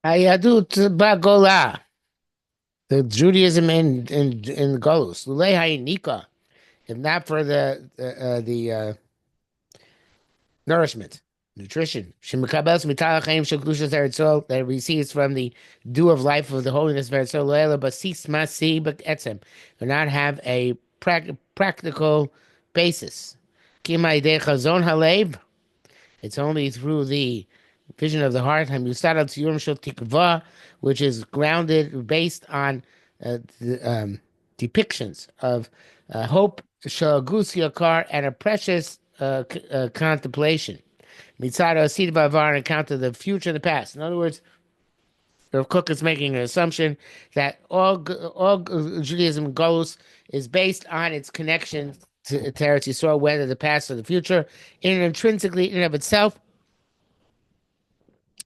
Hayadut Golah, the Judaism in Golus. Lulei Hayinika, if not for the nourishment, nutrition. Shemekabels mitala chaim shel kedushas Eretz that receives from the dew of life of the holiness of Eretz Loela basis masi be'etzem, do not have a practical basis. Kima idei chazon halev. It's only through the vision of the heart, Hamusad al Tziyurim Shel Tikva, which is grounded based on depictions of hope, Shel Gus Yakar, and a precious contemplation. Mitzad Asid Bavar, an account of the future and the past. In other words, Rav Kook is making an assumption that all Judaism goes is based on its connection to Eretz Yisrael, whether the past or the future, intrinsically in and of itself.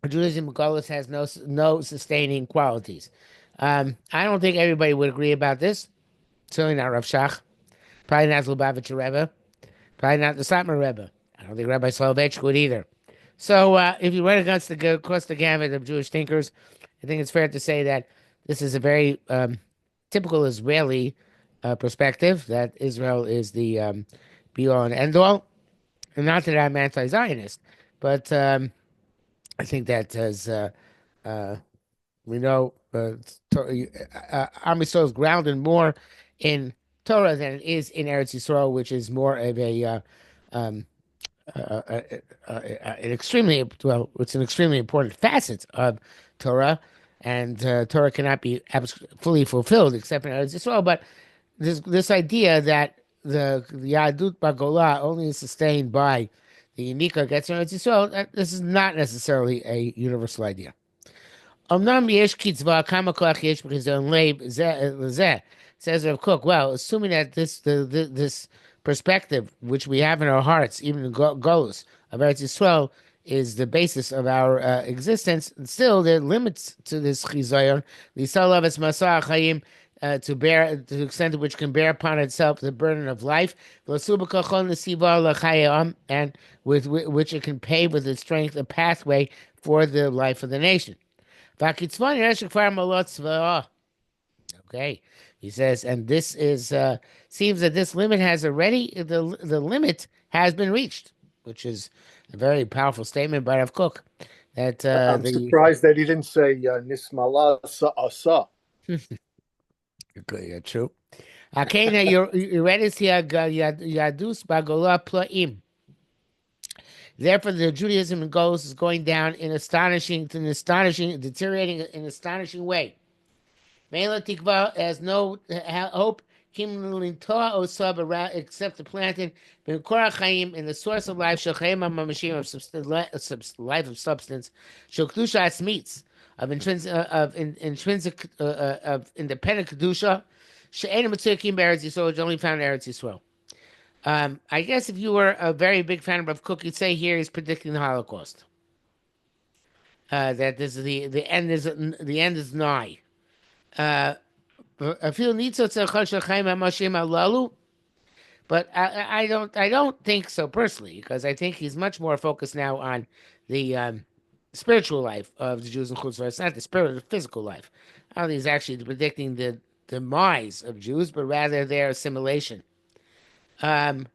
Judaism Golas has no sustaining qualities. I don't think everybody would agree about this. Certainly not Rav Shach. Probably not Lubavitcher Rebbe. Probably not the Satmar Rebbe. I don't think Rabbi Soloveitchik would either. So if you run across the gamut of Jewish thinkers, I think it's fair to say that this is a very typical Israeli perspective, that Israel is the be-all and end-all. And not that I'm anti-Zionist, but I think that as uh, we know, Am Yisrael is grounded more in Torah than it is in Eretz Yisrael, which is more of um, an extremely it's an extremely important facet of Torah, and Torah cannot be fully fulfilled except in Eretz Yisrael. But this idea that the Yahadut Bagolah only is sustained by the Nika gets in Eretz Yisrael, this is not necessarily a universal idea. Omnam yesh kitzvah kama koach yesh b'chizon leib lezeh, says Rav Kook. Well, assuming that this perspective, which we have in our hearts, even in Golus of Eretz Yisrael, is the basis of our existence, still there are limits to this chizayon. L'isalav es masah chayim, to bear, to the extent to which can bear upon itself the burden of life, and with which it can pave with its strength a pathway for the life of the nation. Okay, he says, and this is seems that this limit has already the limit has been reached, which is a very powerful statement by Rav Kook. That I'm surprised that he didn't say Nismala Asa. Yeah, true. Akena Eretz Yadus Bagola Plaim. Therefore, the Judaism and Golos is going down in deteriorating in astonishing way. Mela Tikva has no hope. Except the planted in the source of life, life of substance, meets of intrinsic of independent kedusha. She'enim Mitzukim Eretz Yisrael, which only found Eretz Yisrael. I guess if you were a very big fan of Rav Kook, you'd say here he's predicting the Holocaust. That this is the end is nigh. I feel but I don't think so personally, because I think he's much more focused now on the spiritual life of the Jews in Chutz La'aretz, not the physical life. I don't think he's actually predicting the demise of Jews, but rather their assimilation. But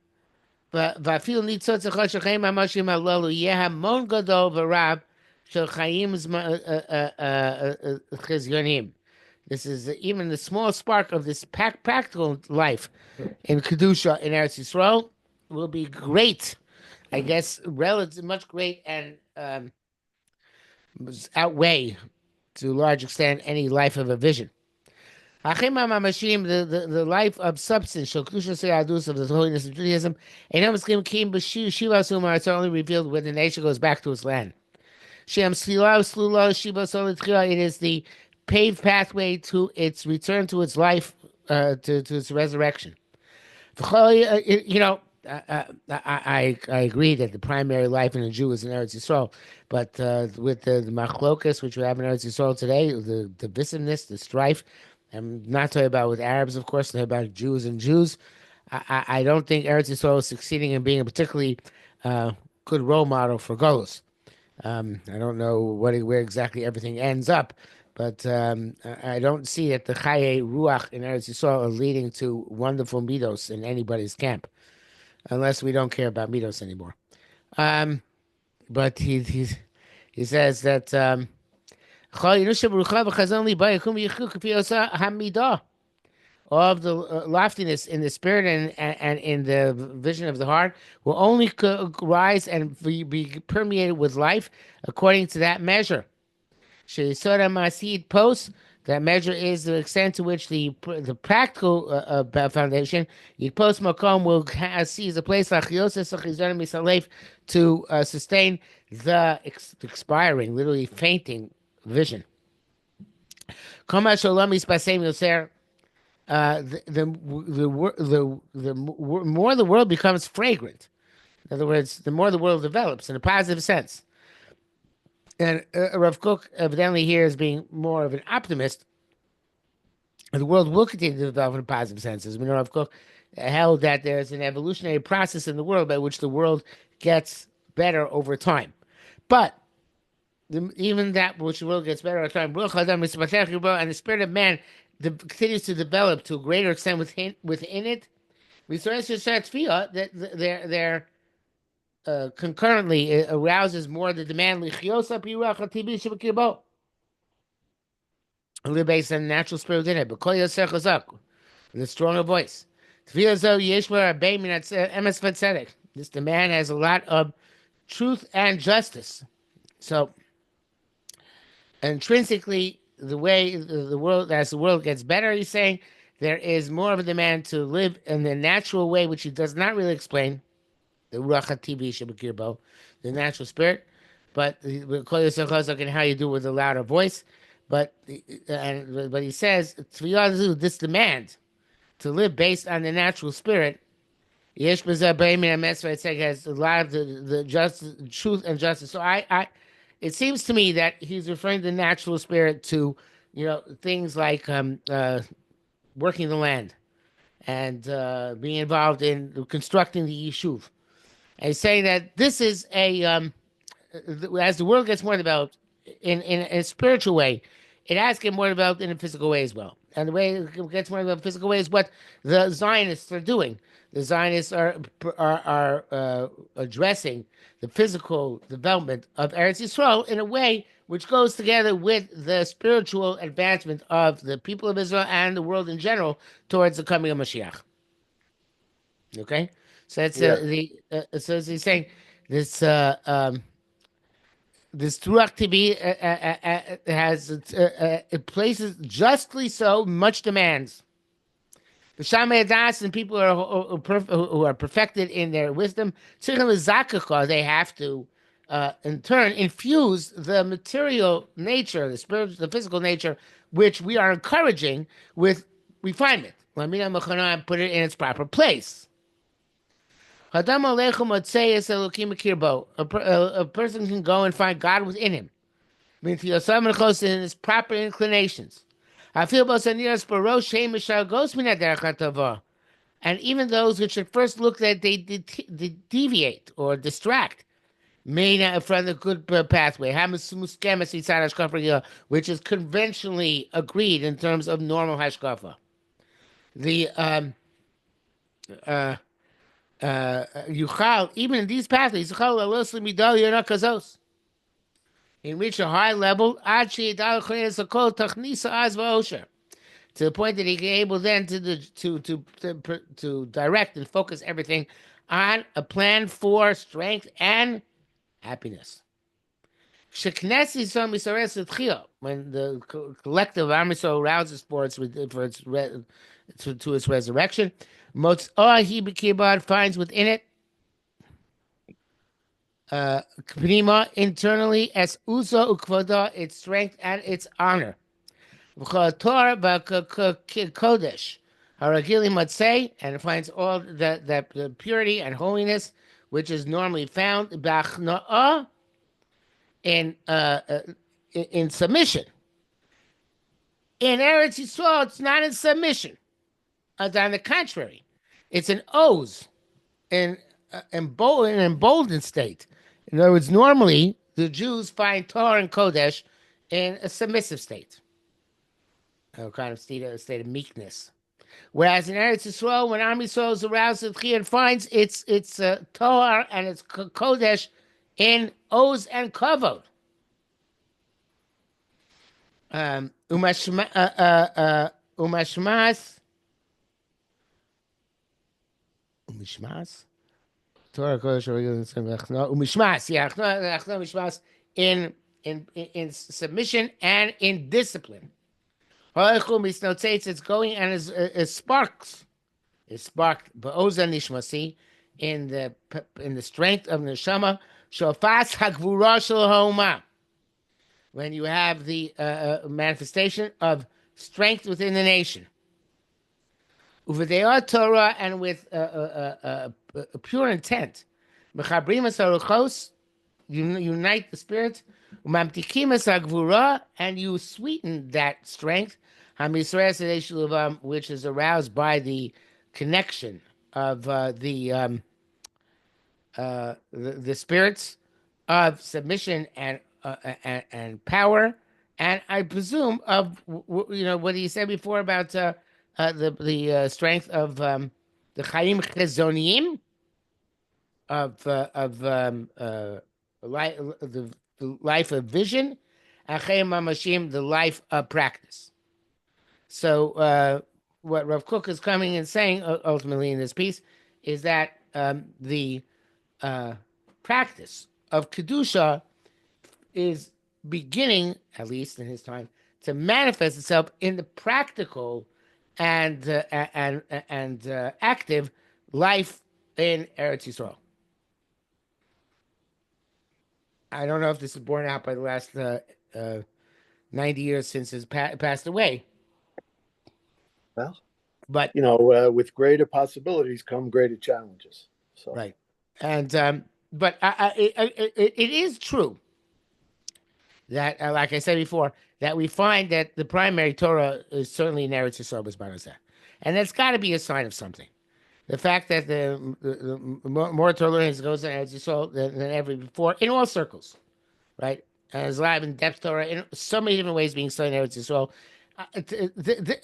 ואפילו ניצוץ אחד של חיים ממשים הללו יהיה המון גדול ורב של חיים חזיוניים. This is even the small spark of this practical life in Kedusha in Eretz Yisrael will be great. I guess relative, much great, and outweigh to a large extent any life of a vision. The life of substance, of the holiness of Judaism, it's only revealed when the nation goes back to its land. It is the paved pathway to its return to its life, to its resurrection. I agree that the primary life in a Jew is in Eretz Yisrael, but with the machlokas which we have in Eretz Yisrael today, the divisiveness, the strife, I'm not talking about with Arabs, of course, I'm talking about Jews and Jews. I don't think Eretz Yisrael is succeeding in being a particularly good role model for Golos. I don't know where exactly everything ends up, but I don't see that the Chaye Ruach in Eretz Yisrael are leading to wonderful midos in anybody's camp, unless we don't care about midos anymore. Um, but he says that all of the loftiness in the spirit and in the vision of the heart will only rise and be permeated with life according to that measure. Shesora Masid posts. That measure is the extent to which the practical foundation, Yipos Makom, will seize a place like Yosef Sachizon Misalef to sustain the expiring, literally fainting vision. Koma Shalom Ispasem Yoser. The more the world becomes fragrant. In other words, the more the world develops in a positive sense. And Rav Kook evidently here is being more of an optimist. The world will continue to develop in a positive sense. As we know, Rav Kook held that there's an evolutionary process in the world by which the world gets better over time. But even that which the world gets better over time, and the spirit of man continues to develop to a greater extent within it. That they're concurrently it arouses more the demand live based on the natural spirit within it. But with a stronger voice. This demand has a lot of truth and justice. So intrinsically, the way the world as the world gets better, he's saying there is more of a demand to live in the natural way, which he does not really explain. The Orot HaTechiyah, the natural spirit, but and how you do it with a louder voice. But he says this demand to live based on the natural spirit. Yesh it has a lot of the truth and justice. So it seems to me that he's referring to the natural spirit to, things like working the land and being involved in constructing the yishuv. And he's saying that this is as the world gets more developed in a spiritual way, it has to get more developed in a physical way as well. And the way it gets more developed in a physical way is what the Zionists are doing. The Zionists are addressing the physical development of Eretz Yisrael in a way which goes together with the spiritual advancement of the people of Israel and the world in general towards the coming of Mashiach. Okay, so that's Yeah. so he's saying this this Ruach TV has it places justly so much demands. The Shamei Das and people who are perfected in their wisdom, they have to, in turn, infuse the material nature, the spiritual, the physical nature, which we are encouraging with refinement. And put it in its proper place. A person can go and find God within him. In his proper inclinations. And even those which at first look that they deviate or distract may not from the good pathway, which is conventionally agreed in terms of normal hashkafa. The Yuchal, even in these pathways, he reached a high level to the point that he can able then to direct and focus everything on a plan for strength and happiness. When the collective Am Yisrael rouses to its resurrection, he finds within it internally as uzo ukvoda, its strength and its honor. Kodesh, Haragili Matzeh, and it finds all the purity and holiness which is normally found in submission. In Eretz Yisrael, it's not in submission. On the contrary, it's an oz in an emboldened state. In other words, normally the Jews find Torah and Kodesh in a submissive state, a kind of state of meekness. Whereas in Eretz Yisrael, when Am Yisrael is aroused to Tchiyah, it finds its Torah and its Kodesh in Oz and Kavod. Umashmas, umishmas, Torah Kodesh umishmas, yeah, umishmas in submission and in discipline. It's going and it sparks. It sparked ba'oza nishmasi in the strength of neshama. Shofas hagvura shel ha'oma. When you have the manifestation of strength within the nation. Uvedeot Torah and with a pure intent. Mechabrim asaruchos, you unite the spirit. Umamtikim asagvura, and you sweeten that strength. Hamisrael sedei shluvam, which is aroused by the connection of the spirits of submission and power, and I presume of what he said before about the strength of the Chaim Chezoniyim the life of vision, and Chaim Mamashim, the life of practice. So what Rav Kook is coming and saying ultimately in this piece is that the practice of Kedusha is beginning, at least in his time, to manifest itself in the practical and active life in Eretz Yisrael. I don't know if this is borne out by the last 90 years since he's passed away. Well, but with greater possibilities come greater challenges. So right, and but it is true that, like I said before, that we find that the primary Torah is certainly in Eretz Yisrael B'Zman, and that's got to be a sign of something. The fact that the more Torah learning goes in Eretz Yisrael than ever before in all circles, right? And there's a lot of in-depth Torah in so many different ways being studied in Eretz Yisrael.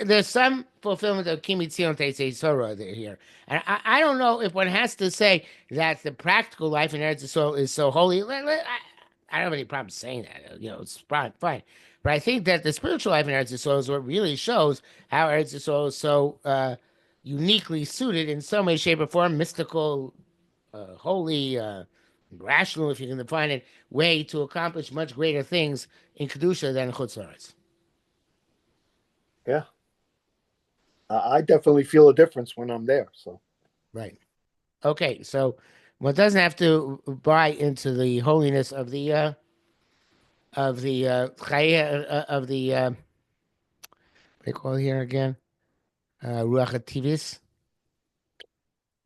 There's some fulfillment of Kimi Tzion Teisei Torah here. And I don't know if one has to say that the practical life in Eretz Yisrael is so holy. I don't have any problem saying that. It's fine. But I think that the spiritual life in Eretz Yisrael is what really shows how Eretz Yisrael is so uniquely suited in some way, shape, or form, mystical, holy, rational, if you can define it, way to accomplish much greater things in Kedusha than in Chutz La'aretz. Yeah. I definitely feel a difference when I'm there. So right. Okay, so one doesn't have to buy into the holiness of the what they call it here again, Ruach HaTechiyah.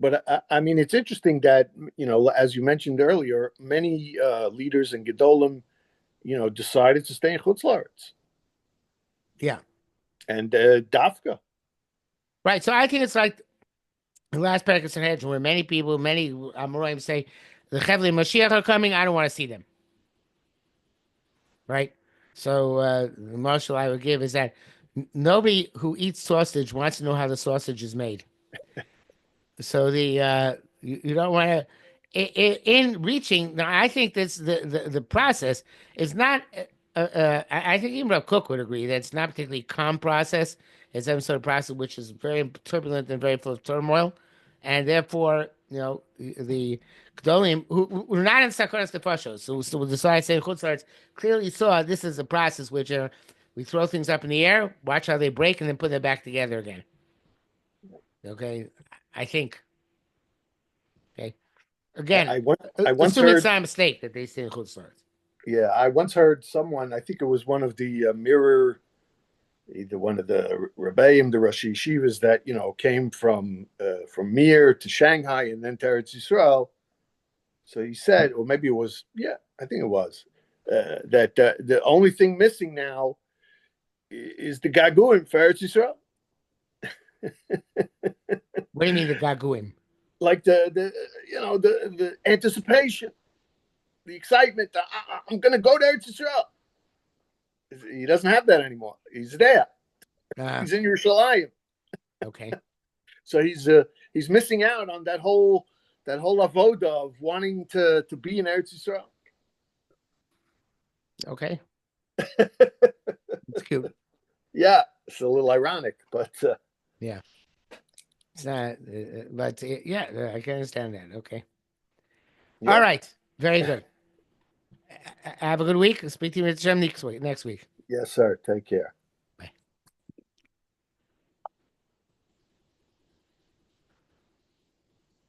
But I mean, it's interesting that, as you mentioned earlier, many leaders in Gedolim, decided to stay in Chutz La'aretz. Yeah. And Dafka. Right. So I think it's like the last Perek Sanhedrin, where many Amoraim say, the Chevli Mashiach are coming, I don't want to see them. Right? So the marshal I would give is that nobody who eats sausage wants to know how the sausage is made. So you don't want to in reaching. Now I think this the process is not. I think even Rav Kook would agree that it's not particularly calm process. It's some sort of process which is very turbulent and very full of turmoil, and therefore the Gedolim who are not in Sakoras Nefashos, so the side saying Chutz La'aretz clearly saw this is a process which we throw things up in the air, watch how they break, and then put them back together again. Okay, I think. Okay, again, I once assume heard, it's not a mistake that they say in Chutz La'aretz. Yeah, I once heard someone. I think it was one of the either one of the Rebbeim, the Rosh Yeshivas that came from Mir to Shanghai and then to Eretz Yisrael. So he said, or maybe it was, I think it was, that the only thing missing now is the Gaguim for Eretz Yisrael. What do you mean the Gaguim? Like the anticipation. the excitement. I'm going to go to Eretz Yisrael. He doesn't have that anymore. He's there. Uh, He's in Yerushalayim. okay. So he's missing out on that whole avoda of wanting to be in Eretz Yisrael. Okay. It's cute. Yeah, it's a little ironic, but Yeah. It's not, but yeah, I can understand that. Okay. All yeah. right. Very good. Have a good week. Speak to you next week. Yes, sir. Take care.